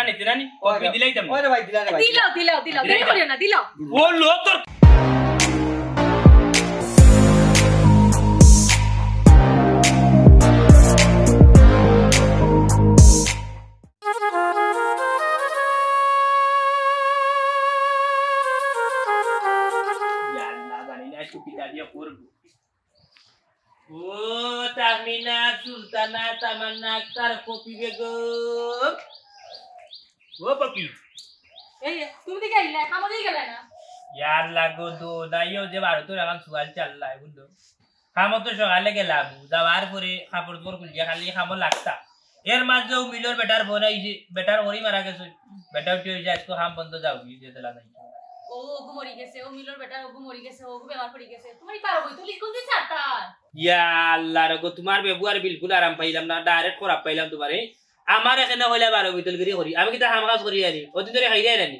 নিতে নানি কপি দিলাই দাম ওরে ভাই দিলা রে ভাই দিলাও দেরি করিও না দিলাও ও লোক তোর ও তামিনা সুলতানা তামান্না আক্তার কপি বেগম ও পপি এই তুমি দিকে আইলা কামো দিয়ে গেলে না यार लागो दो दाइयो যে ভারত এখন সুয়াল চাল্লা বুঝলো খামো তো সকালে গেলাম যাওয়ার পরে কাপড় পর খুলিয়া খালি খামো লাগতা এর মাঝেও মিলর বেটার ফোন আইছে বেটার ওরি মারা গেছে বেটা উঠে হইছে আজকে খাম বন্ধ যাও কি যেতলা নাই ও ওগু মরি গেছে ও মিলর বেটা ওগু মরি গেছে ওগু বেমার পড়ি গেছে তুমি পারো বই তুই কোন দিন ছাড়তা ইয়া আল্লাহ রগো তোমার ব্যবহার বিলকুল আরাম পাইলাম না ডাইরেক্ট খারাপ পাইলাম তোমারে আমার এখানে হইলা 12 বিতল করি করি আমি কিটা কাম কাজ করি আনি ওদিন ধরে খাইরে আনি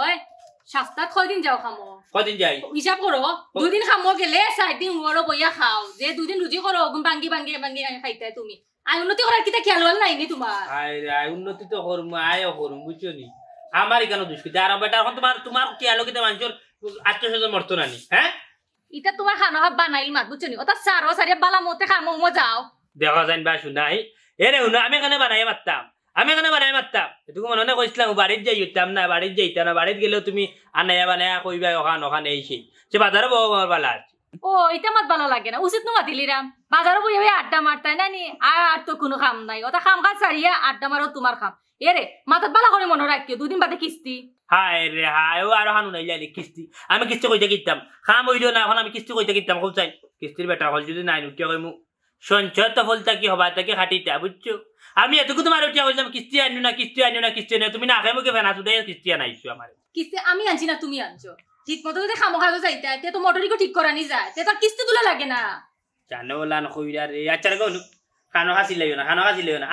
ওই সপ্তাহ কয়দিন যাও খামো কদিন যাই হিসাব করো দুদিন খামো গেলে 4 দিন ওরো বইয়া খাও যে দুদিন রুজি করো ওগুন ভাঙ্গি খাইতে তুমি আই উন্নতি করার কিটা খেয়াল নাই নি তোমার আই উন্নতি তো করমু আয় করমু বুঝছনি আমারই কেন দুষ্কৃতি আর বেটা এখন তোমার কি আলোকিত মানুষের আত্মীয়স্বজন মরতো নানি হ্যাঁ ইটা তোমার খানা হাব বানাইল মাত বুঝছনি ওটা সারিয়া বালা মতে খামো মো যাও দেখা যান বা শুনাই এরে শুনো আমি এখানে বানাই মারতাম এটুকু মনে কইছিলাম বাড়ির যাই হইতাম না বাড়ির যাইতাম না বাড়িত গেলেও তুমি আনাইয়া বানাইয়া কইবা ওখানে এই সেই সে বাজারে বউ আমার বালা আছে ও এটা মাত ভালো লাগে না উচিত নো মাতিলিরাম বাজারে বইয়া আড্ডা মারতাই না নি আর তো কোনো কাম নাই ওটা কাম কাজ সারিয়া আড্ডা মারো তোমার কাম এরে মাথাত বালা করে মনে রাখিও দুদিন বাদে কিস্তি হায় রে হায় ও আর হানু নাই যাইলে কিস্তি আমি কিস্তি কইতে কিতাম খাম হইলো না এখন আমি কিস্তি কইতে কিতাম খুব চাই কিস্তির বেটা হল যদি নাই উঠিয়া কইমু সঞ্চয় তো ফলতা কি হবা তাকে খাটিতা বুঝছো আমি এতটুকু তোমার উঠিয়া কইলাম কিস্তি আনিও না তুমি না খাই মুখে ফেনা তুই কিস্তি আনাইছো আমার কিস্তি আমি আনছি না তুমি আনছো ঠিক মতো যদি খামো খাওয়া যাইতে তে তো মোটরিকো ঠিক করানি যায় তে তো কিস্তি তুলে লাগে না জানো লান কইরা রে আচ্ছা গো খানো খাসি লইও না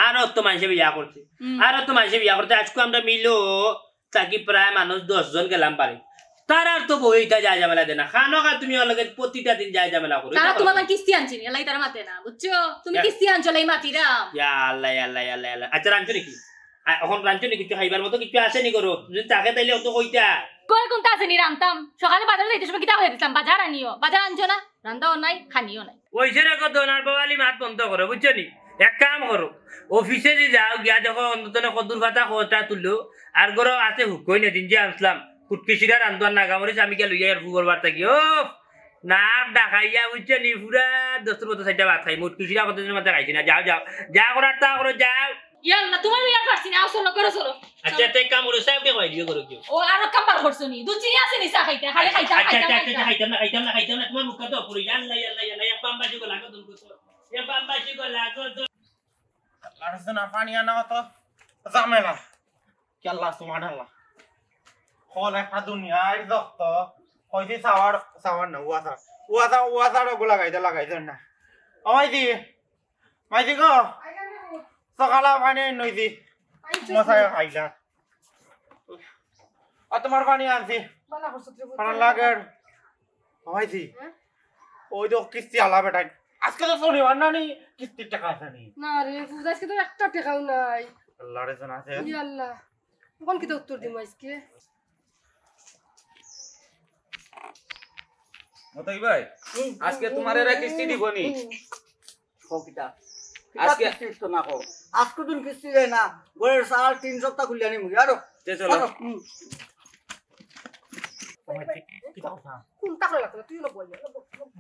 আর তো মানুষে বিয়া করছে আজকে আমরা মিলো তাকি প্রায় মানুষ 10 জন গেলাম পারে তার আর তো বইটা যায় ঝামেলা দেনা খানো খা তুমি অলগে প্রতিটা দিন যায় ঝামেলা করো তারা তোমার কিস্তি আনছি না এলাই তারা মাতে না বুঝছো তুমি কিস্তি আনছো লাই মাতিরা ইয়া আল্লাহ আচ্ছা রাঞ্চো নাকি এখন রাঞ্চো নাকি কিছু খাইবার মতো কিছু আসেনি করো যদি তাকে তাইলে তো কইতা কই কোনটা আসেনি রামতাম সকালে বাজারে যাইতে সময় কিটা হয়ে দিতাম বাজার আনিও বাজার আনছো না রান্দাও নাই খানিও নাই ওইসে রেখো দোনার বাবালি মাত বন্ধ করো বুঝছো নি এক কাম করো অফিসে যে যাও গিয়া দেখো অন্তত কদুর পাতা খোঁজটা তুললো আর গরো আছে হুকই না দিন যে আসলাম কুটকিসিরা রান্ধুয়ার নাগামরিস আমি গেল ইয়ার ফুগর বার থাকি ও না ডাকাইয়া বুঝছো নি পুরা 10 মতো 6টা ভাত খাই মুটকিসিরা কতদিনের মধ্যে খাইছি না যাও যা করার তা করো যাও ইয়াল্লা তোমার বিয়ার পারছি না আসো না করো চলো আচ্ছা তে কাম করো সাহেব কে কই দিও করো কি ও আর কাম্বার করছো নি দুধ চিনি আছে নি চা খাইতে খালি খাইতাম না তোমার মুখ তো পুরো আল্লাহ এক বাম্বাজি গো লাগো তুমি তো এক বাম্বাজি গো লাগো তো লারসনা পানি আনা তো জামেলা কি আল্লাহ সুবহানাল্লাহ হল একটা দুনিয়ায় দক্ত কইছি সাওয়ার না ওয়াসার ওগুলা লাগাইতে না মাইদি গো সকালে পানি নইছি মশাই খাইলা আর তোমার পানি আনছি পানি লাগে মাইদি ওই তো কিস্তি আলা বেটাই আজকে তো শনিবার না নি কিস্তির টাকা আছে নি না রে পূজা আজকে তো একটা টাকাও নাই আল্লাহ রে জানা আছে ই আল্লাহ কোন কি উত্তর দিম আজকে মতই ভাই আজকে তোমার এরা কিস্তি দিবনি কিটা আজকে কিস্তি তো না কো আজকে দিন কিস্তি দেয় না বড় সাল 3 সপ্তাহ খুলিয়া নি মুই আরো চলো কিটা কথা কোন টাকা লাগবে তুই না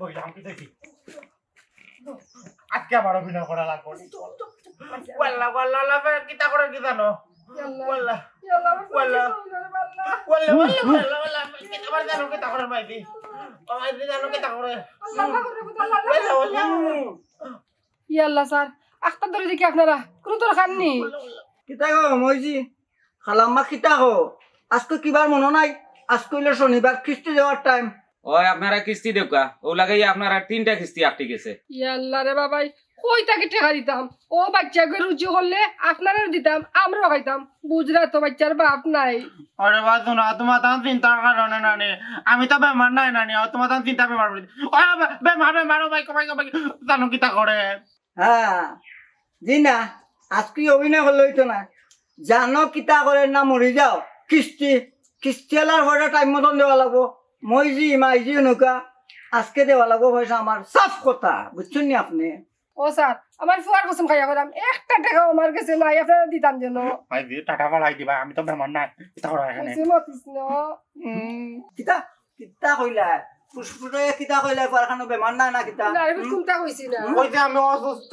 বইলাম কি দেখি আজকে আবার অভিনয় করা লাগবে ওয়াল্লা কিটা করে কি জানো ওয়াল্লা আবার জানো কিটা করে মাইদি জানো কিটা করে ই আল্লাহ স্যার আখতার ধরে দেখি আপনারা কোন তোর খাননি কিতা গো মইজি খালাম্মা কিতা গো আজকে কিবার মনে নাই আজকে হইলো শনিবার কিস্তি দেওয়ার টাইম ওই আপনারা কিস্তি দেবকা ও লাগাই আপনারা 3টা কিস্তি আটকে গেছে ই আল্লাহ রে বাবাই কই তাকে টাকা দিতাম ও বাচ্চাকে রুচি করলে আপনারা দিতাম আমরাও খাইতাম বুঝরা তো বাচ্চার বাপ নাই আরে বাজু না তোমার তান চিন্তা কারণে নানি আমি তো বেমার নাই নানি তোমার তান চিন্তা বেমার বেমার ভাই কমাই জানো কিতা করে হ্যাঁ জি না আজকে অভিনয় করলে হইতো না জানো কিতা করে না মরি যাও কিস্তি কিস্তি এলার পরে টাইম মতন দেওয়া লাগবো মইজি মাইজি নৌকা আজকে দেওয়া লাগবো পয়সা আমার সাফ কথা বুঝছেন নি আপনি ও স্যার আমার ফুয়ার কসম খাইয়া বললাম একটা টাকাও আমার কাছে নাই আপনারা দিতাম যেন ভাই টাকা পালাই দিবা আমি তো বেমান নাই কিতা করা এখানে মতিস না কিতা কিতা কইলা ফুসফুসে কিতা কইলা কারখানা বেমার নাই না কিতা কোনটা কইছি না কইতে আমি অসুস্থ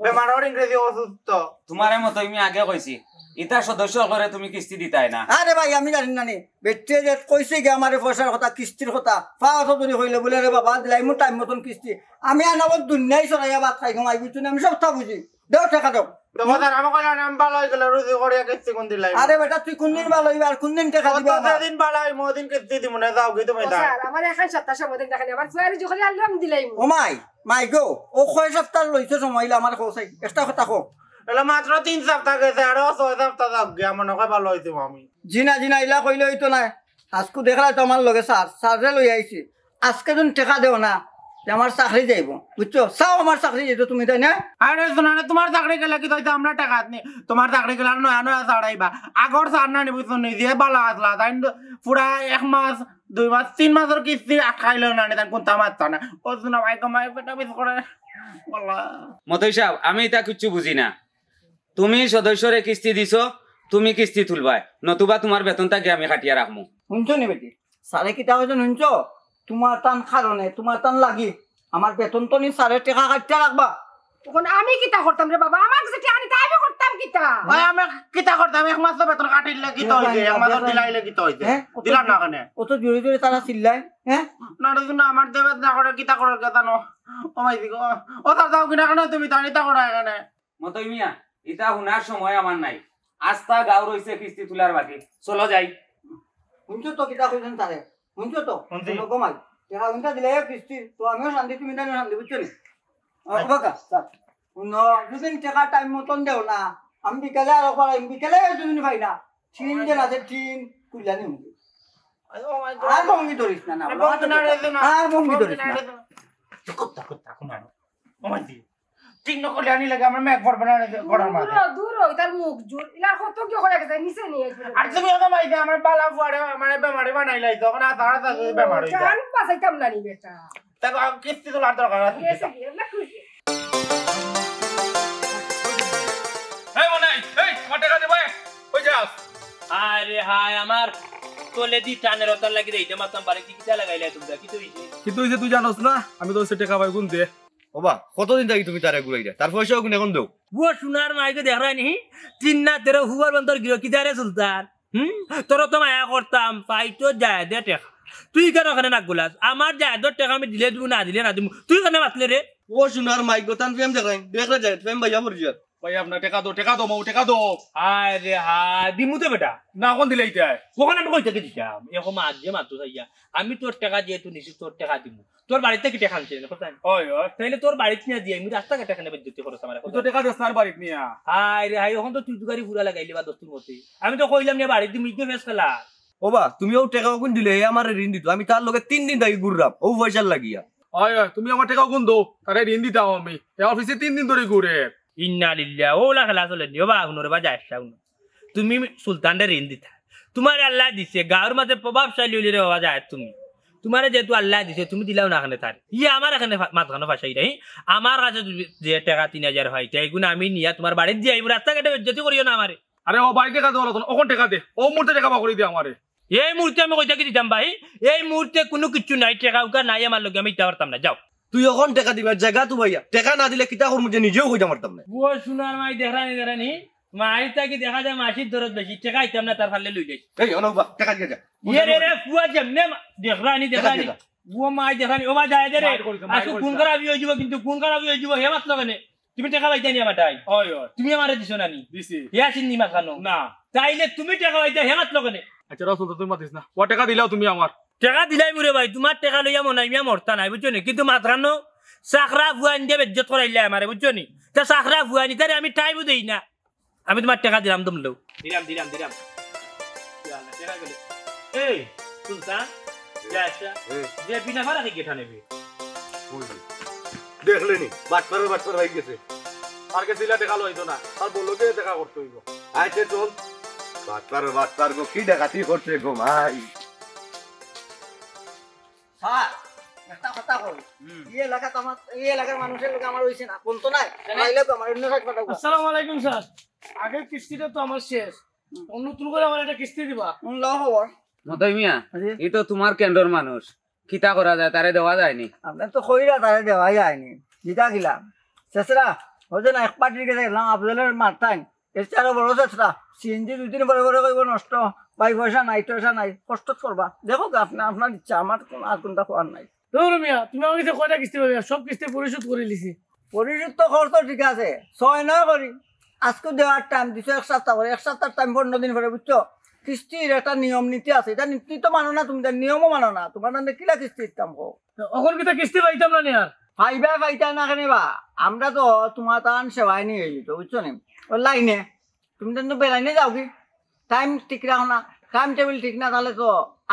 বেমারের ইংরেজি অসুস্থ তোমার মতো আমি আগে কইছি ইটা সদস্য করে তুমি কিস্তি দিতাই না আরে ভাই আমি জানি না নি বেটিয়ে যে কইছে কি আমার পয়সার কথা কিস্তির কথা পাওয়া ধরে হইলে বলে রে বাবা দিলাই মোর টাইম মতন কিস্তি আমি আনাবত দুনিয়াই চলাইয়া ভাত খাই ঘুমাই বুঝছো আমি সব তা বুঝি দেও টাকা দাও তোমাদের আমাকে কইলা নাম ভালো হই গেল রুজি করিয়া কিস্তি কোন দিলাই আরে বেটা তুই কোন দিন ভালো হইবা আর কোন দিন টাকা দিবা কত দিন ভালো হই মোদিন কিস্তি দিমু না যাও গে তুমি দাও স্যার আমার এখন সপ্তাহ সময় দেন দেখেন আমার ফুয়ার যখন আলরাম দিলাই ও মাই গো ও কয় সপ্তাহ লইছে সময়লে আমার কইছে একটা কথা কো এলা মাত্র 3 সপ্তাহ গেছে আর 6 সপ্তাহ যাও গে আমার নকয় ভালো হইছে আমি জিনা ইলা কইলে হইতো না আজকু দেখলা তো আমার লগে সারে লই আইছি আজকে যখন টাকা দেও না আমার চাকরি যাইব বুঝছো চাও আমার চাকরি যাইতো তুমি তাই না আরে শোনা না তোমার চাকরি গেলে কি তাইতে আমরা টাকা নি তোমার চাকরি গেলে নয়া নয়া ছাড়াইবা আগর ছাড় না নিবি শুনি যে বালা আসলা তাই পুরা 1 মাস 2 মাস 3 মাসের কিস্তি আটকাইলো না তাই কোনটা মারতা না ও শোনা ভাই কমাই পেটা বিস করে বলা মতই সাহেব আমি এটা কিচ্ছু বুঝি না তুমি সদস্যরে কিস্তি দিছো তুমি কিস্তি তুলবাই নতুবা তোমার বেতনটা গিয়ে আমি কাটিয়া রাখবো শুনছো নি বেটি সারে কিতা হয়েছে শুনছো তোমার টান কারণে তোমার টান লাগি আমার বেতন তো নি সারে টাকা কাটতে রাখবা তখন আমি কিতা করতাম রে বাবা আমার কাছে টাকা নিতে আমি করতাম কিতা ভাই আমি কিতা করতাম 1 মাস বেতন কাটিলে কি তো হইছে 1 মাস দিলাইলে কি তো হইছে দিলা না কেন ও তো জোরে জোরে তারা চিল্লায় হ্যাঁ না রে না আমার দেবে না করে কিতা করে কথা নো ও মাই দিগো ও তার দাও কিনা কেন তুমি তানিতা করে এখানে মতই মিয়া এটা হুনার সময় আমার নাই আস্তা গাঁও রইছে কিস্তি তুলার বাকি চলো যাই শুনছো তো কিতা কইছেন তারে শুনছো তো কমাই টাকা উনটা দিলে কিস্তি তো আমিও শান্তি তুমি জানো শান্তি বুঝছো নি বাকা স্যার শুনো দুদিন টাকা টাইম মতন দেও না আমি বিকালে আর পারাই বিকালে দুদিন পাই না টিন যে আছে টিন কুইলানি মুখে ও মাই গড আর ভঙ্গি ধরিস না আর ভঙ্গি ধরিস না কুত্তা কুত্তা কুমানো ও মাই দি ঠিক নকলে আনি লাগে আমার মেঘ পড়বে না গড়ার মাঝে দূর হই তার মুখ জোর ইলা কত কি হয়ে গেছে নিচে নিয়ে আর তুমি ওটা মাইতে আমার বালা ফুয়ারে মানে বেমারি বানাইলাই তখন আর তারা তাকে বেমারি যায় জান পাসাইতাম না নি বেটা তাকে কিস্তি তো লাগ দরকার আছে এসে কি না খুশি এই মনে এই আমার টাকা দেবে কই যাস আরে হাই আমার তোলে দি টানের ওতন লাগি দেইতে মাতাম বারে কি কিটা লাগাইলা তোমরা কি তো হইছে কিন্তু ওই যে তুই জানোস না আমি তো টাকা পাই গুন দে ওবা কতদিন থাকি তুমি তারে ঘুরাইয়া তার পয়সাও কোন এখন দেও वो सुनार माइके देख रहा नहीं चिन्ना तेरे हुआ बंदर गिरो किधर है सुल्तान তোর তো মায়া করতাম পাইতো যায় দে টেকা তুই কেন ওখানে নাক গোলাস আমার যায় তোর টেকা আমি দিলে দিব না দিলে না দিব তুই কেন মাতলে রে ও সোনার মাইক গোতান প্রেম দেখাই দেখলে যায় প্রেম ভাইয়া মরিয়া ভাই আপনার টাকা দো মৌ টাকা দো আরে হায় দিমু তো বেটা না কোন দিলে এইটা ওখানে আমি কই থেকে দিতাম এখন মাছ যে মাত্র চাইয়া আমি তোর টাকা যেহেতু নিছি তোর টাকা দিমু তোর বাড়িতে কি টাকা আনছিস না কোথায় ওই ওই তাইলে তোর বাড়িতে নিয়ে দিয়ে আমি রাস্তা কাটা খানে বিদ্যুৎ খরচ আমার তুই তো টাকা দিস না বাড়িত নিয়া হায় রে হায় এখন তো তুই গাড়ি পুরা লাগাইলি বা দস্তুর মতে আমি তো কইলাম না বাড়িতে তুমি কি ফেস খেলা ওবা তুমিও টাকা কোন দিলে আমার ঋণ দিত আমি তার লগে 3 দিন থাকি ঘুরলাম ও পয়সা লাগিয়া ওই ওই তুমি আমার টাকা গুন দো তারে ঋণ দিতাম আমি এই অফিসে 3 দিন ধরে ঘুরে ইন্না লিল্লাহ ওলা খেলা চলে নিও বা হুনরে বা যাইছা হুন তুমি সুলতানরে ঋণ দিতা তোমার আল্লাহ দিছে গাঁর মাঝে প্রভাবশালী হইলে রে বাবা যায় তুমি তোমার যেহেতু আল্লাহ দিছে তুমি দিলাও না এখানে তার আমার এখানে মাঝখানে ফাঁসাই রাই আমার কাছে যে টাকা 3000 হয় এইগুলো আমি নিয়া তোমার বাড়িতে যাই রাস্তাঘাটে বেজ্জতি করিও না আমারে আরে ও বাড়ি টাকা দো ওখান টাকা দে ও মুহূর্তে টাকা বা করে দে আমারে এই মুহূর্তে আমি কইতা কি দিতাম ভাই এই মুহূর্তে কোনো কিছু নাই টাকা উকা নাই আমার লগে আমি ইটা পারতাম না যাও তুই এখন টাকা দিবার জায়গা তো ভাইয়া টাকা না দিলে কিতা করব যে নিজেও কইতে পারতাম না ও সোনার মাই দেখানি মাইটা কি দেখা যায় মাসির দরদ বেশি টাকা আইতাম না তার ফালে লই যাই এই অনবা টাকা দিয়ে যা রে ফুয়া যেমনে দেখানি ও মাই দেখানি ও মা যায় রে আজকে কোন খারাপ হয়ে যাব কিন্তু কোন খারাপ হয়ে যাব হে মাতলো কেন তুমি টাকা পাইতা নি আমারটাই ওই ওই তুমি আমারে দিছো না নি দিছি ইয়া চিনি মাখানো না তাইলে তুমি টাকা পাইতা হে মাতলো কেন আচ্ছা রাসূল তুমি মাতিস না ও টাকা দিলাও তুমি আমার টাকা দিলাই মুরে ভাই তোমার টাকা লইয়া মনে মিয়া মরতা নাই বুঝছো নি কিন্তু মাত্রানো সাখরা ফুয়ান দিয়ে বেজ্জত করাইলে আমারে বুঝছো নি তা সাখরা ফুয়ানি তারে আমি টাইমও দেই না আমি তোমার টাকা দিলাম তুমি লও দিলাম এই সুলতান যাইছা যে বিনা ভাড়া কি গেটা নেবে দেখলেনি বাটপার হয়ে গেছে তার কাছে দিলে দেখা লইতো না তার বললোকে দেখা করতে হইব আইতে চল বাটপার গো কি ডাকাতি করছে গো ভাই স্যার একটা কথা কই এই এলাকার মানুষের লোক আমার হইছে না কোন তো নাই নাইলে তো আমার অন্য সাইড পাঠাবো আসসালামু আলাইকুম স্যার আগের কিস্তিটা তো আমার শেষ নতুন করে আমার একটা কিস্তি দিবা ল খবর মতই মিয়া এই তো তোমার কেন্দ্রের মানুষ কিতা করা যায় তারে দেওয়া যায়নি আপনার তো কইরা তারে দেওয়া যায়নি জিতা গিলাম চেষ্টা হচ্ছে না এক পার্টির কাছে গেলাম আপনাদের মারতাই এর চারো বড় চেষ্টা সিএনজি 2-3 বড় বড় কইব নষ্ট পাই পয়সা নাই কষ্ট করবা দেখো আপনি আপনার ইচ্ছা আমার আর কোনটা খোয়ার নাই ধরো মিয়া তুমি আমার কাছে কয়টা কিস্তি পাবে সব কিস্তি পরিশোধ করে লিছি পরিশোধ তো খরচ তো ঠিক আছে 6 করি আজকে দেওয়ার টাইম দিছো 1 সপ্তাহ করে 1 সপ্তাহ টাইম 15 দিন পরে বুঝছো কিস্তির একটা নিয়ম নীতি আছে এটা নীতি তো মানো না তুমি নিয়মও মানো না তোমার নামে কিলা কিস্তি দিতাম কো এখন কিতা কিস্তি পাইতাম না আর ফাইটা না কেন বা আমরা তো তোমার তান সেবাই নিয়ে যেত বুঝছো নি ওই লাইনে তুমি তো বেলাইনে যাও কি টাইম ঠিক রাখো না টাইম টেবিল ঠিক না তাহলে তো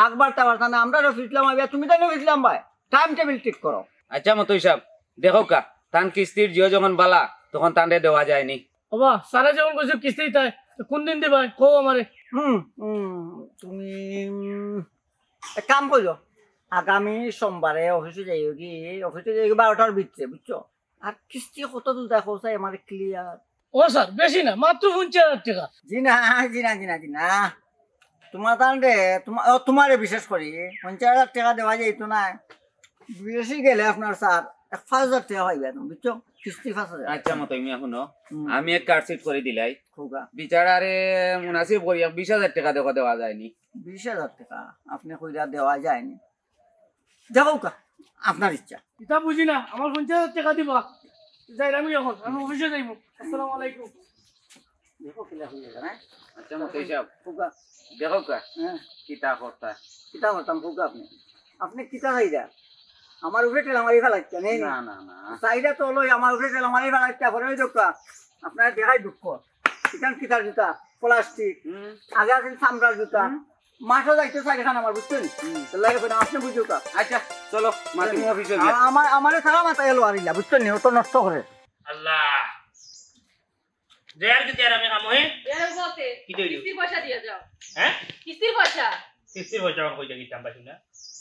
আকবার তাবার না আমরা ফিসলাম আইবা তুমি তো ফিসলাম ভাই টাইম টেবিল ঠিক করো আচ্ছা মতই সাহেব দেখো কা তান কিস্তির জিও যখন বালা তখন তানরে দেওয়া যায়নি বাবা সারা যখন কইছো কিস্তি তাই কোন দিন দিবা কও আমারে তুমি এক কাম করো আগামী সোমবারে অফিসে যাইও কি অফিসে যাই 12টার ভিতরে বুঝছো আর কিস্তি কত দূর দেখো চাই আমার ক্লিয়ার ও স্যার বেশি না মাত্র 50,000 টাকা জি না তোমার তান রে তোমারে বিশেষ করি 50,000 টাকা দেওয়া যাইতো না বেশি গেলে আপনার স্যার 5,000 টাকা পাইবে তুমি বুঝছো কিস্তি 5,000 আচ্ছা মতই মিয়া শুনো আমি এক কার্ড করে দিলাই খোকা বিচারারে মুনাসিব করিয়া 20,000 টাকা দেওয়া যায়নি 20,000 টাকা আপনি কইরা দেওয়া যায়নি দেখো কা আপনার ইচ্ছা এটা বুঝি না আমার 50,000 টাকা দিবা যাই আমি এখন আমি অফিসে যাইব আসসালামু আলাইকুম দেখো কিলা হইছে না আচ্ছা মতই সাহেব খোকা দেখো কা হ্যাঁ কিতা করতা কিতা করতাম খোকা আপনি কিতা চাইরা আমার উপরে টেলামারি ফেলাইতে নেই না না না চাইরা তো লই আমার উপরে টেলামারি ফেলাইতে পরে ওই দোকা আপনার দেখাই দুঃখ এখান কিতার জুতা প্লাস্টিক আগে আছে চামড়ার জুতা মাঠও যাইতে চাই খান আমার বুঝছেন লাগে আপনি বুঝো কা আচ্ছা চলো মাতি অফিসে গিয়া আমারে সারা মাথা এলো আরিলা বুঝছেন নি ও তো নষ্ট করে আল্লাহ দেয়ার কি দেয়ার আমি কাম হই এর বলতে কি দইলো কিস্তির পয়সা দিয়ে যাও হ্যাঁ কিস্তির পয়সা আমার কইতা কিতাম পাইছি না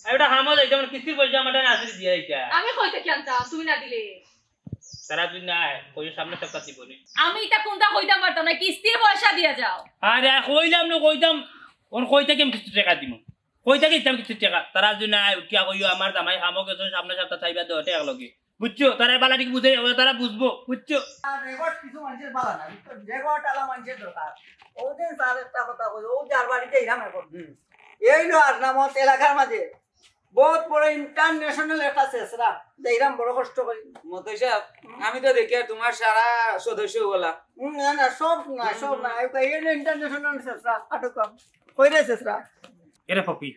আমি এটা হামো যাইতাম কিস্তির পয়সা আমাটা না আসলে দিয়া যাইতা আমি কইতে কি আনতাম তুমি না দিলে তারা তুই না কই সামনে সপ্তাহ দিব নি আমি এটা কোনটা কইতাম পারতাম না কিস্তির পয়সা দিয়ে যাও আরে কইলাম না কইতাম ওন কইতা কেম কিস্তি টাকা দিমু কইতা কিতাম কিস্তি টাকা তারা তুই না উঠিয়া কইও আমার জামাই হামো গেছ সামনে সপ্তাহ চাইবা দতে এক লগে বুঝছো তারা বালা ঠিক বুঝে তারা বুঝবো বুঝছো রেকর্ড কিছু মানুষের বালা না রেকর্ড আলা মানুষের দরকার ওদিন স্যার একটা কথা কই ও যার বাড়িতে ইরাম এখন এই নো আর নামত এলাকার মাঝে বহুত বড় ইন্টারন্যাশনাল একটা চেষ্টা ইরাম বড় কষ্ট করি মতই সাহেব আমি তো দেখি আর তোমার সারা সদস্য বলা না সব না এই ইন্টারন্যাশনাল চেষ্টা আটক কইরে চেষ্টা এরে পপি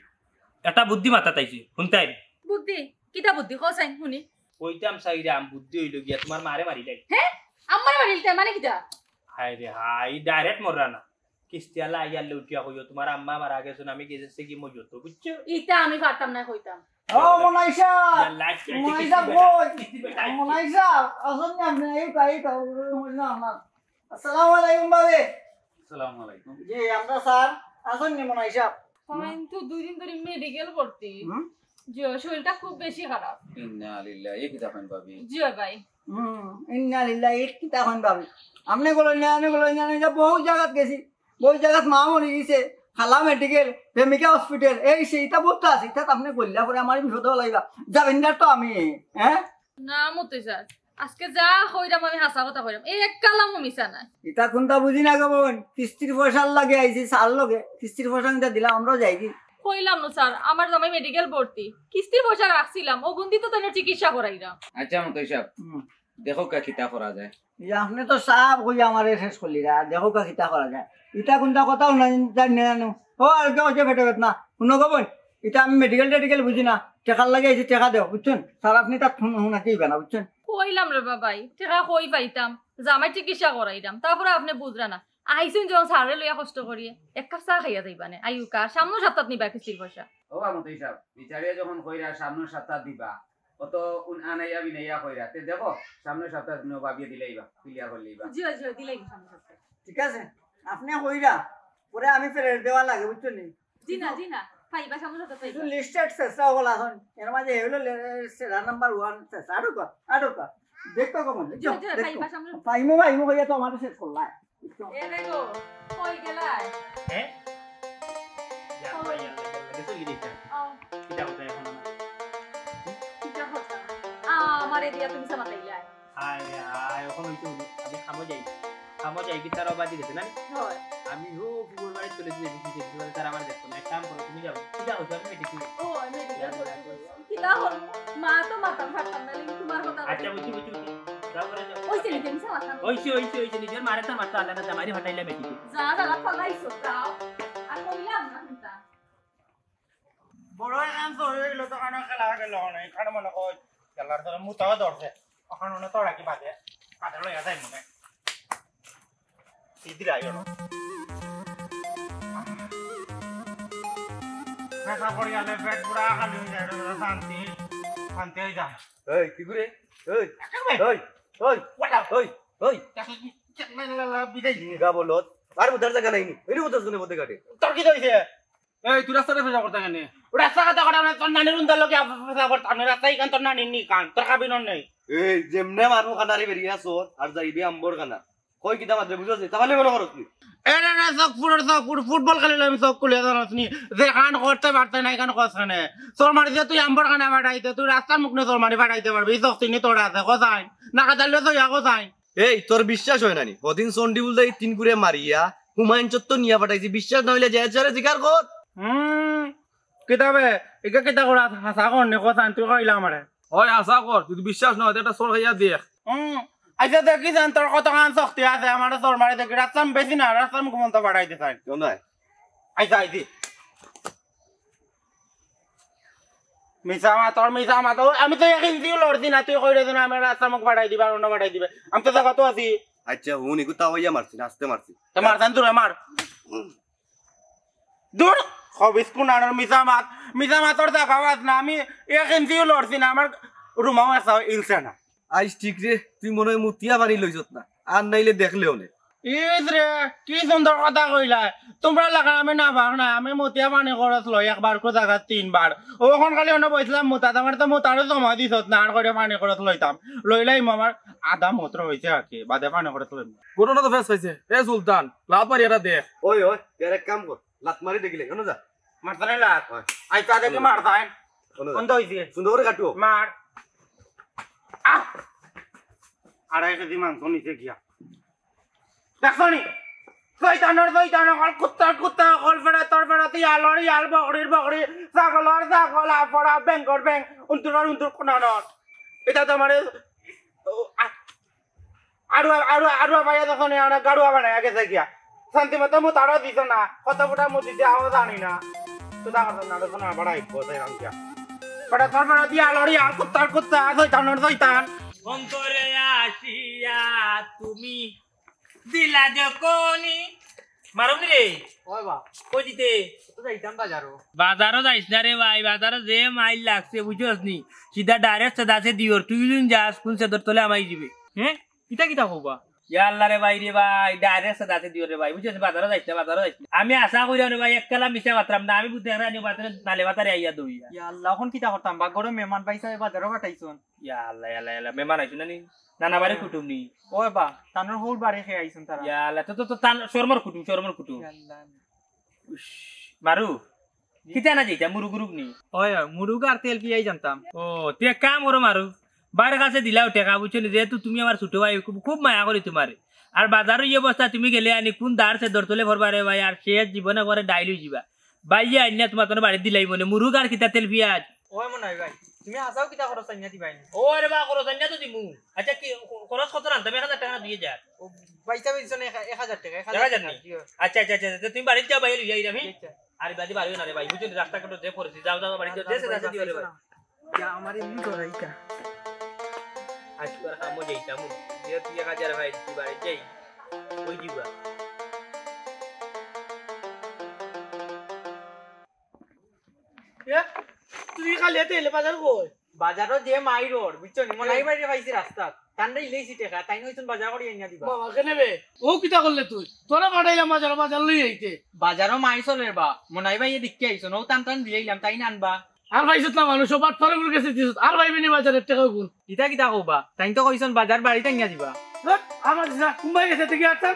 এটা বুদ্ধি মাথা তাইছি শুনতাই বুদ্ধি কিটা বুদ্ধি কসাইন শুনি কইতাম সাইরাম বুদ্ধি হইল গিয়া তোমার মারে মারি যাই হ্যাঁ আমার বাড়িতে মানে কিটা হাই রে হাই ডাইরেক্ট মররা না কিস্তি আলা আইয়ালে উঠিয়া কইও তোমার আম্মা মারা গেছেন আমি গেছে কি মজুর তো বুঝছো ইটা আমি পারতাম না কইতাম ও মনাইশা মনাইশা আসুন না আপনি এই কাই কাউ না আমার আসসালামু আলাইকুম বাবে আসসালামু আলাইকুম জি আমরা স্যার আসুন নি মনাইশা আমি তো 2 দিন ধরে মেডিকেল ভর্তি জি শরীরটা খুব বেশি খারাপ ইন্না লিল্লাহি কিতা খান পাবি জি ভাই ইন্না লিল্লাহি কিতা খান পাবি আমনে গুলো না বহু জায়গাত গেছি বহু জায়গাত মা মরি গেছে খালা মেডিকেল প্রেমিকা হসপিটাল এই সেইটা বহুত আছে এটা আপনি বললা পরে আমার বিপদ লাগবা যাবেন না তো আমি হ্যাঁ না মতে স্যার আজকে যা কইরাম আমি হাসা কথা কইরাম এই এক কালাম মিছা না এটা কোনটা বুঝি না গো বোন কিস্তির পয়সা লাগে আইছি সার লগে কিস্তির পয়সা নিতে দিলাম আমরাও যাই কি কইলাম না স্যার আমার জামাই মেডিকেল ভর্তি কিস্তির পয়সা রাখছিলাম ও গুন্দি তো তাহলে চিকিৎসা করাইলাম আচ্ছা মতই সাহেব দেখো কা কিতা করা যায় আপনি তো সাপ কই আমারে শেষ করলি রা দেখো কা কিতা করা যায় এটা কোনটা কথাও না জানি ও আর কেউ হচ্ছে ফেটে না শুনো গো বোন এটা আমি মেডিকেল বুঝি না টাকার লাগে এসে টাকা দেও বুঝছেন স্যার আপনি তার শুনাতেই না বুঝছেন কইলাম রে বাবাই টাকা কই পাইতাম জামাই চিকিৎসা করাইলাম তারপরে আপনি বুঝরা না আইসুন যখন সারে লইয়া কষ্ট করিয়ে এক কাপ চা খাইয়া যাইবানে আইউকা সামনে সপ্তাহ নিবা কিস্তির পয়সা ও মতই সাহেব বিচারিয়া যখন কইরা সামনের সপ্তাহ দিবা অত আনাইয়া বিনাইয়া কইরা তে দেখো সামনের সপ্তাহে তুমি ভাবিয়ে দিলেইবা ক্লিয়ার করলেইবা জিও জিও দিলাই সামনে সপ্তাহে। ঠিক আছে আপনি কইরা পরে আমি ফেরত দেওয়া লাগে বুঝছো নি জি না পাইবা সামনে সপ্তাহে একটু পাইবা। লিস্টেড চেষ্টা হল এখন এর মাঝে হলো সেরা নাম্বার 1 চেষ্টা আটকা দেখো কমন জিও জিও পাইবা সামনে। পাইমো হইয়া তো আমার শেষ করলা এ দেখো কই গেলাই? হ্যাঁ ইয়াল্লা দেখো কি দিতা কিটা হতো এখন কিটা হতা আমারে দিয়া তুমি সামাতাইলা। আয় এখন হইতো আমি খামো যাই কি তার বাজি গেছে না হয় আমি ও ফুল বাড়ি চলে গিয়ে দেখি যে তার আমার দেখো না এক কাম করো তুমি যাও কিটা হতো আমি দেখি ও আমি মেডিকেল কিটা হল মা তো মাথা ফাটাম না লিখি তোমার কথা। আচ্ছা বুঝি যাও করে যাও ওই যে তুমি সামাতা ওইছে নিজের মারে তার মারতে আল্লাহ না জামারি হটাইলা মেটিকে যা ফলাইছো তাও আর কইলাম না চিন্তা। বড় কাম তো হয়ে গেল তো কারণ খেলা গেল না কারণ মনে কই খেলার ধরে মুতাও ধরছে এখন ওনা তো রাখি বাদে লইয়া যাই মনে ইদিরা আইলো না পড়ে গেলে পেট পুরা খালি হয়ে যায় শান্তি হয়ে যায় এই কি করে এই ওই বিদায় গা বলত আর বুধার জায়গা নাই এই বুধার জন্য মধ্যে কাটে তোর কি হইছে এই তুই রাস্তাতে ফেসা করতে কেন রাস্তা কথা কথা তোর নানির উন্দার লোকে ফেসা করতাম রাস্তায় কান তোর নানির নি কান তোর খাবি নেই এই যেমনে মানুষ খানারে বেরিয়ে আসো আর যাইবি আম্বর খানা কই কিতা মাত্র বুঝছিস তাহলে মনে করছ তুই এরা না ফুটবল খেলে আমি সব কুলিয়ে জানাসনি যে কান করতে পারতে না কান কসখানে তোর মারি যে তুই আম্বর খানা বাড়াইতে তুই রাস্তার মুখ নে তোর মারি বাড়াইতে পারবি সস্তিনি তোর আছে কোথায় না কাটালে তো ইয়া কোথায় এই তোর বিশ্বাস হয় নানি কদিন সন্ডি বলতে 3 করে মারিয়া হুমায়ুন চত্ব নিয়া পাঠাইছি বিশ্বাস না হইলে যায় চারে জিকার কর কিতাবে একা কিতা করা হাসা করনে কোথায় তুই কইলা আমারে ওই আশা কর যদি বিশ্বাস না হয় তো একটা সর খাইয়া দেখ আচ্ছা দেখি জান তোর কত কান শক্তি আছে আমার তোর মারি দেখি রাস্তার বেশি না রাস্তার মুখ মন্ত বাড়াইতে চাই কেন নাই আইসা আইসি মিশা মা তো আমি তো এক ইঞ্চিও লড়ছি না তুই কইরে দিন আমি রাস্তার মুখ বাড়াই দিবা অন্য বাড়াই দিবে আমি তো জায়গা তো আছি আচ্ছা হুন ইকু তাওয়াইয়া মারছি নাচতে মারছি তো মারতাম দূরে মার দূর খবিস কুনানোর মিশা মাতর জায়গা আস না আমি এক ইঞ্চিও লড়ছি না আমার রুমাও আসা ইলছে না আইস ঠিক রে তুই মনে হয় মুতিয়া বাড়ি লইছত না আর নাইলে দেখলেও নে ইস রে কি সুন্দর কথা কইলা তোমরা লাগা আমি না ভাগ না আমি মতিয়া পানি খরচ লই একবার কো জায়গা 3 বার ওখন খালি অন্য বইছিলাম মোতা আমার তো মোতারও জমা দিছত না আর করে পানি খরচ লইতাম লইলাই আমার আধা মত্র হইছে আকি বাদে পানি খরচ লইম ঘটনা তো ফেস হয়েছে এ সুলতান লাভ মারি এটা দেখ ওই এর এক কাম কর লাত মারি দেখিলে কেন যা মারতানে লাগ আইতা দেখি মারতাই কোন হইছে সুন্দর করে কাটু মার আহ আড়াই কেজি মাংস নিচে গিয়া দেখছনি শয়তানের কুত্তা কল ফেড়ে তোর ফেড়াতে ইয়াল বকরির ছাগল আপড়া ব্যাংকর ব্যাংক উন্তুর কোনানর এটা তো মানে আরো ভাইয়া যখন গাড়ুয়া বানায় গেছে গিয়া শান্তি মতো মো তারও দিছ না কত ফুটা মো দিতে আও জানি না তো দেখা না দেখো না বাড়াই কোথায় রাম গিয়া বড় তোর ফেড়াতে ইয়াল কুত্তা শয়তান অন্তরে আসিয়া তুমি দিলা যখনই মারুনি রে ওই বা কই দিতে তো যাইতাম বাজারও বাজারও যাইস না রে ভাই বাজারও যে মাইল লাগছে বুঝছস নি সিধা ডাইরেক্ট সেদাসে দিওর তুই যুন যাস কোন সেদর তলে আমাই দিবে হ্যাঁ কিটা হবা ইয়া আল্লাহ রে ভাই রে ভাই ডাইরেক্ট সেদাসে দিওর রে ভাই বুঝছস বাজারও যাইস না আমি আশা করি রে ভাই একলা মিশা মাত্রাম না আমি বুঝতে রানি বাজারে নালে বাজারে আইয়া দইয়া ইয়া আল্লাহ এখন কিটা করতাম বা গরম মেহমান পাইছা বাজারও পাঠাইছন ইয়া আল্লাহ মেমান আইছো না নি নানা বাড়ি কুটুম নি ওই বা তানোর হোল বাড়ি খেয়ে আইছন তারা ইয়া আল্লাহ তো তান শর্মার কুটুম ইয়া আল্লাহ মারু কিতা না যাইতা মুরুগুরুক নি ওই মুরুগ আর তেল পিয়াই জানতাম ও তুই এক কাম করো মারু বাইরের কাছে দিলাও টাকা বুঝছো যেহেতু তুমি আমার ছোট ভাই খুব মায়া করি তোমার আর বাজারও এই অবস্থা তুমি গেলে আনি কোন দাঁড় সে দরতলে ভরবা রে ভাই আর শেষ জীবনে করে ডাইলু যাবা বাইয়া আইনা তোমার তোর বাড়ি দিলাই মনে মুরুগ আর কিতা তেল পিয়াজ ওই মনে হয় ভাই তুমি আসাও কিটা করো সাইনা দিবাই ও রে বা করো জানি তো দিমু আচ্ছা কি খরচ কত রান তুমি 1000 টাকা দিয়ে যা ও পয়সা বিলছন 1000 টাকা 1000 নি আচ্ছা তুই বাড়ি যাও ভাই লইয়া আইরা আমি আরে বাড়ি বাড়িও না রে ভাই বুঝছো রাস্তা কাটো যে পড়ছি যাও বাড়ি যাও দেশে দেশে দিও রে ভাই ইয়া আমার এমনি করাইতা আজকাল কামো যাইতাম যে তুই 1000 ভাই তুই বাড়ি যাই ওই দিবা তুই খালি তেল বাজার কই বাজারও যে মাই রোড বুঝছো নি মনে বাইরে পাইছি রাস্তা তান্ডা ইলেইছি টাকা তাই নইছুন বাজার করে এনে দিবা বাবা কেনে বে ও কিতা করলে তুই তোরা পাঠাইলাম বাজার লই আইতে বাজারও মাই চলে বা মনে ভাই দেখতে আইছো ও টান টান দিলাম তাই না আনবা আর ভাইছত না মানুষ বাট ফরে গুলো গেছে দিছ আর ভাইবেনি বাজারের টাকা গুণ কিতা কিতা কবা তাই তো কইছন বাজার বাড়িতে এনে দিবা আমার দিছা কুম্বাই গেছে থেকে আচ্ছা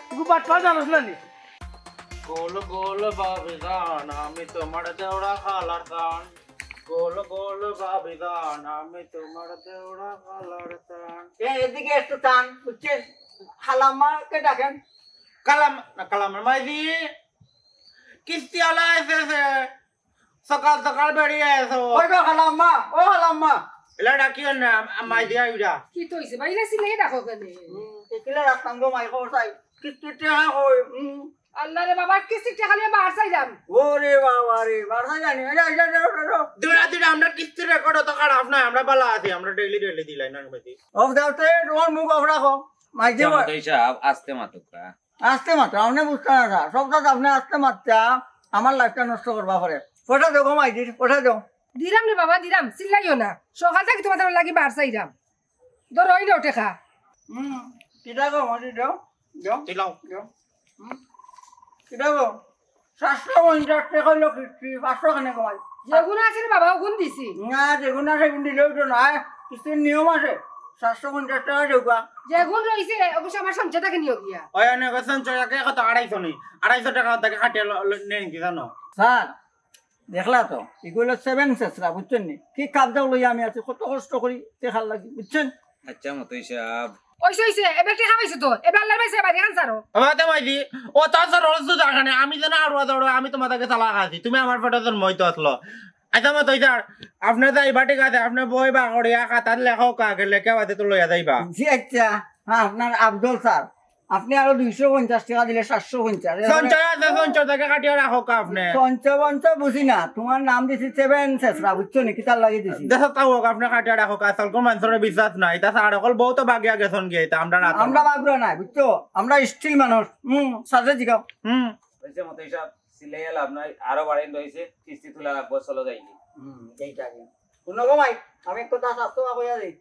তুই বাট পা জানোস না নি গোল গোল বাবিদান আমি তোমার দেওড়া খালার দান গোল গোল বাবিদান আমি তোমার দেওড়া খালার দান এদিকে একটু টান বুঝছেন খালাম্মাকে ডাকেন কালামের মাইদি কিস্তি আলা এসেছে সকাল সকাল বেরিয়ে এসো ওই গো খালাম্মা ও খালাম্মা এলা ডাকিও না মাইদি আইডা কি তো হইছে বাইরে সিলে দেখো কেন একিলে রাস্তাম গো মাই খবর চাই কিস্তিতে কই আল্লাহ রে বাবা কিস্তি টাকা নিয়ে বাহার চাইলাম ওরে বাবা রে বারসা জানি দুরা আমরা কিস্তি রেকর্ড তো খারাপ না আমরা ভালো আছি আমরা ডেইলি দিলাই না মাইদি অফ দাওতে তোমার মুখ অফ রাখো মাই যে মতই সাহেব আস্তে মাতুকা আসতে মাত্র আপনি বুঝতে না স্যার সব কাজ আপনি আসতে মাত্রা আমার লাইফটা নষ্ট করবা পারে পয়সা দেবো গো মাইজি পয়সা দাও দিলাম রে বাবা দিলাম চিল্লাইও না সকাল থেকে তোমাদের লাগি বাহার চাইলাম ধর ওই নাও টাকা কিটা গো মাইজি দাও দাও দিলাও দাও কিটা গো 750 টাকা হলো কিস্তি 500 খানে কমাই যেগুন আছে রে বাবা ওগুন দিছি না যেগুন আছে কিন্তু দিলেও তো নয় কিস্তির নিয়ম আছে 750 টাকা দেওয়া যেগুন রইছে অবশ্য আমার সঞ্চয় টাকা নিও গিয়া ওই অনেক সঞ্চয়কে কত 250 নেই 250 টাকা থেকে খাটিয়ে নেন কি জানো স্যার দেখলা তো এগুলো 7 সেসরা বুঝছেন নি কি কাবদাও লই আমি আছি কত কষ্ট করি দেখার লাগি বুঝছেন আচ্ছা মতই সাহেব ওইছে এবার টাকা পাইছো তো এবার আল্লাহর পাইছে বাড়ি খান সারো আমাতে মাইদি ও তাছাড়া রোজ তো জানে আমি যেন আর দৌড় আমি তোমাদেরকে চালা আছি তুমি আমার ফটো মই তো আসলো আচ্ছা মত স্যার আপনি যাইবা ঠিক আছে আপনি বই বা করিয়া খাতার লেখক আগে লেখা বাদে তো লইয়া যাইবা জি আচ্ছা হ্যাঁ আপনার আব্দুল স্যার আপনি আরো 250 টাকা দিলে 750 সঞ্চয় আছে সঞ্চয় থেকে কাটিয়ে রাখো আপনি সঞ্চয় বুঝি না তোমার নাম দিছি 7 সেসরা বুঝছো নি কি তার লাগি দিছি দেখ তাও আপনি কাটিয়ে রাখো আসল কোন মানুষের বিশ্বাস নাই তা আর অকল বহুত বাগিয়া গেছন গিয়ে তা আমরা রাত আমরা বাবরা নাই বুঝছো আমরা স্টিল মানুষ সাজে জিগাও হইছে মতই সাহেব সিলাই লাভ নাই আরো বাড়াইন রইছে কিস্তি তুলা রাখবো চলো যাইনি এইটা কি শুনো গো মাই আমি একটা কথা স্বাস্থ্য কইয়া দেই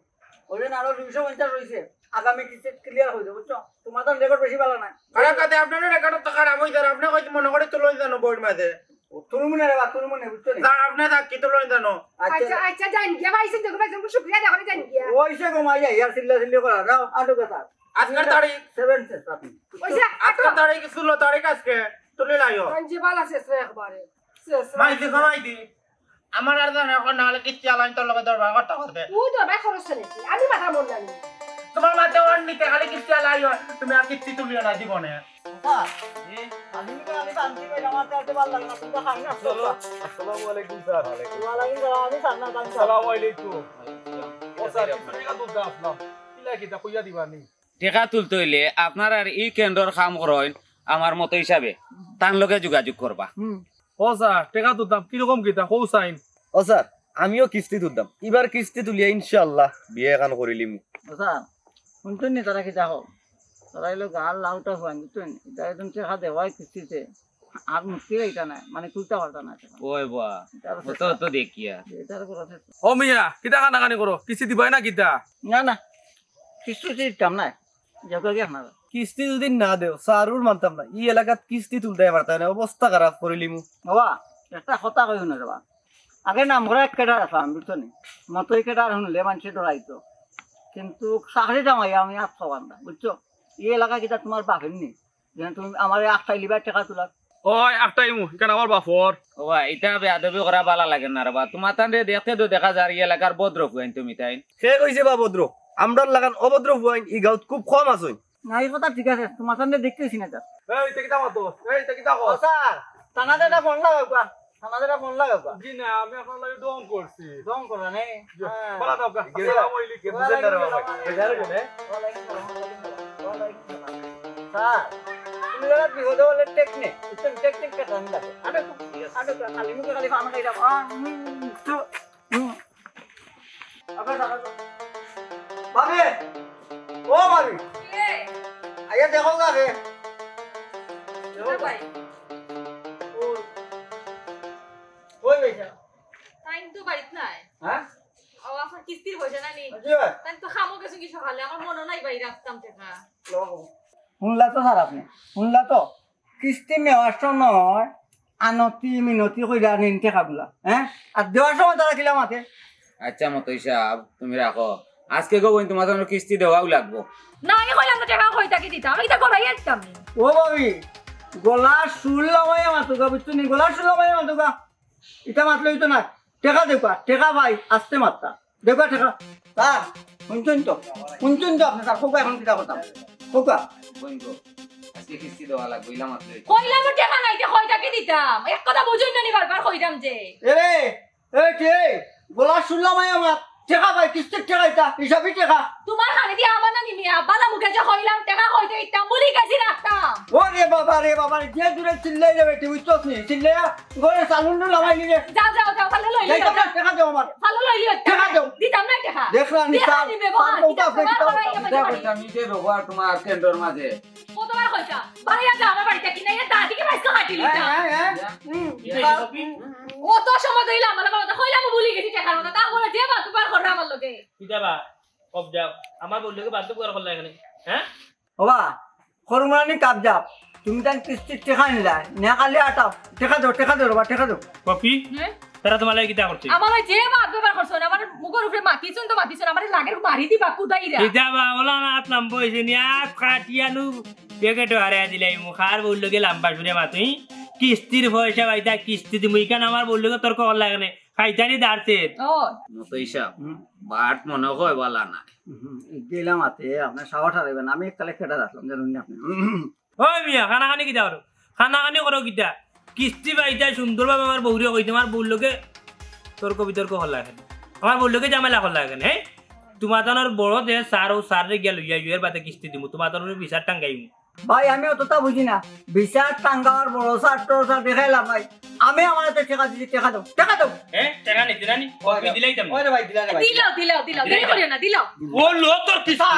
ওইজন আরো 250 রইছে আগামী কিস্তি ক্লিয়ার হই যাবে বুঝছো তোমার তো রেকর্ড বেশি ভালো নাই খারাপ কথা আপনার রেকর্ড তো খারাপ হই যাবে আপনি কই মনে করে তো লই জানো বইর মাঝে তুমি মনে রে বা তুমি মনে বুঝছো নি স্যার আপনি কি তো লই জানো আচ্ছা জান গিয়া পাইছেন দেখো পাইছেন শুকরিয়া দেখো জান গিয়া ওইসে গো মাই ইয়ার সিল্লা করা দাও আটো কথা আজকের তারিখ 7 সেস আপনি ওইসে আজকের তারিখ 16 তারিখ আজকে তুলে লাইও কাঞ্জি বালা শেষ রে একবারে শেষ মাইদি আমার আর জানা এখন নালে কিস্তি আলাইন তোর লগে দরবার করতে করতে তুই তো ভাই খরচ নাকি আমি মাথা মন জানি তোমার মাঝে ওর নিতে খালি কিস্তি আলাইও তুমি আর কিস্তি তুলিও না জীবনে আমি তো আমি শান্তি পাই আমার তো ভালো লাগে না তুমি খাই না আসসালামু আলাইকুম স্যার ওয়ালাইকুম সালাম আমি সান্না দান আসসালামু আলাইকুম ও স্যার কিছু টাকা দুধ দাও আসলাম কিলা কিটা কইয়া দিবানি টেকা তুলতে হইলে আপনার আর ই কেন্দ্রর কাম করেন আমার মতো হিসাবে তার লগে যোগাযোগ করবা ও স্যার টাকা দুধ দাম কিরকম কিটা কৌ সাইন ও স্যার আমিও কিস্তি তুলতাম এবার কিস্তি তুলিয়া ইনশাআল্লাহ বিয়ে কান করিলিম স্যার শুনছেন নি তারা কি যাও তারা এলো গাল লাউটা হওয়ান বুঝছেন এটা একদম টাকা দেওয়াই কিস্তিতে আর মুক্তি এটা না মানে তুলতে পারতা না ওই বা তো তো দেখিয়া এটার উপর আছে ও মিয়া কিটা কানাকানি করো কিস্তি দিবাই না কিটা না না কিস্তি দিতাম না যাকে কি আপনারা কিস্তি যদি না দেও সারুর মানতাম না ই এলাকাত কিস্তি তুলতে পারতাম না অবস্থা খারাপ করিলিম বাবা একটা কথা কই শুনে যাবা আগে নাম করে এক কেটার আসলাম বুঝছো নি মতোই কেটার শুনলে মানুষে ডরাইতো কিন্তু চাকরি জামাই আমি আটশো বান্ধা বুঝছো এই এলাকা কিটা তোমার বাপের নি যেন তুমি আমার 8 লিবার টাকা তোলা ওই একটাই মু এখানে আমার বাপর ও এটা বেয়াদবি করা ভালো লাগে না রে বা তোমার তান দেখতে তো দেখা যায় এই এলাকার ভদ্র ফুয়াইন তুমি তাই সে কইছে বা ভদ্র আমরার লাগান অভদ্র হুয়াইন ই গাঁত খুব কম আছে না এই কথা ঠিক আছে তোমার সামনে দেখতেছি না স্যার এই এটা কিটা মাতো এই এটা কিটা কর স্যার থানাতে ফোন লাগাও থানাতে ফোন লাগাও জি না আমি আপনার লাগে ডং করছি দম করো না বলা দাও আসসালামু আলাইকুম বুঝেন না রে বাবা বেজারে গেলে স্যার তুমি যারা বিপদ হলে টেকনিক টেকনিক কেটে আমি লাগে আটো খালি মুখে খালি ফান খাই যাবো ভাবি ও ভাবি আইয়া দেখো যাবে ওই বেটা টাইম তো বাড়িত নাই হ্যাঁ কি সকালে আমার মনে নাই বাইরে রাখতাম টাকা শুনলা তো স্যার আপনি শুনলা তো কিস্তি নেওয়ার সময় আনতি মিনতি কইরা নিন টাকাগুলা হ্যাঁ আর দেওয়ার সময় তারা কিলা মাতে আচ্ছা মতই সাহেব তুমি রাখো আজকে কই তোমার জন্য কিস্তি দেওয়াও লাগবো না আমি কইলাম তো টাকা কই তাকে দিতাম আমি তো করাই আসতাম ও বাবি গলা শুল লগাই মাতুকা বুঝছো নি গলা শুল লগাই মাতুকা এটা মাতলই তো না টাকা দেবা টাকা ভাই আসতে মাত্রা দেবা টাকা স্যার শুনছেন তো আপনি স্যার কোকা এখন কিটা কথা কোকা বন্ধু আজকে কিস্তি দেওয়া লাগবে ইলা মাত্র কইলাম টাকা নাই যে কই তাকে দিতাম এক কথা বুঝুন না নি বারবার কইতাম যে এরে এ কে গলা শুল লগাই আমার টাকা ভাই কিস্তির টাকা এটা হিসাবই টাকা তোমার খালি দিয়ে আমার না নিমিয়া বালা মুখে যে কইলাম টাকা কইতে দিতাম বলি গেছি রাখতাম ওরে বাবা যে দূরে চিল্লাই যাবে তুই বুঝছস নি চিল্লাই ঘরে সালুন লাগাই নিলে যাও তাহলে লই যাই তো টাকা দাও আমার ভালো লইলি টাকা দাও দিতাম না টাকা দেখলা নি স্যার আমি যে রোবা তোমার কেন্দ্রের মাঝে কতবার কইতা বাইরে যা আমার বাড়িতে কিনা এর দাদি কি বাইসা কাটি লিতা ও তো সময় দিলা আমার কথা কইলাম বলি গেছি টাকার কথা তা বলে যে বাদ বার করে আমার লগে কিতাবা কব যাও আমার বললে বাদ করে করলা এখানে হ্যাঁ বাবা খরমানি কাপ যাও তুমি তার কিস্তির টাকা নিলা না কালে আটাও টাকা দাও বাবা টাকা দাও কপি তারা তোমার লাগি কিতা করছে আমার যে বাদ বার করছ না আমার মুখের উপরে মাতিছন তো মাতিছন আমার লাগের মারি দিবা কুদাইরা কিতাবা ওলা না আতলাম বইছে নিয়া কাটিয়ানু পেকেট হারাই দিলাই মুখার বললো গে লম্বা শুনে মাতুই কিস্তির পয়সা বাইতা কিস্তি দিমু ইকান আমার বললো গে তোর কল লাগে না খাইতানি দাঁড়তে ও মতই সাহেব বাট মনে হয় বলা না গেলাম আতে আপনার সাওয়াটা দেবেন আমি এককালে কেটে রাখলাম জানুন আপনি ওই মিয়া খানা খানি কিতা করো খানা খানি করো কিতা কিস্তি বাইতা সুন্দরভাবে আমার বউরে কই তোমার বললোকে তর্ক বিতর্ক হল লাগে আমার বললোকে ঝামেলা হল লাগে হ্যাঁ তোমার তোর বড় দে সার ও সারে গিয়া লইয়া ইয়ের বাদে কিস্তি দিমু তোমার তোর বিচার টাঙ্গাইমু ভাই আমি অতটা বুঝি না বিচার টাঙ্গাওয়ার বড় সার দেখাইলাম ভাই আমি আমার হাতে টাকা দিচ্ছি টাকা দাও হ্যাঁ টাকা নিতে রানি দিলাই তুমি ওরে ভাই দিলা রে ভাই দিলাও দেরি করিও না দিলাও ও লো তোর কিস্তি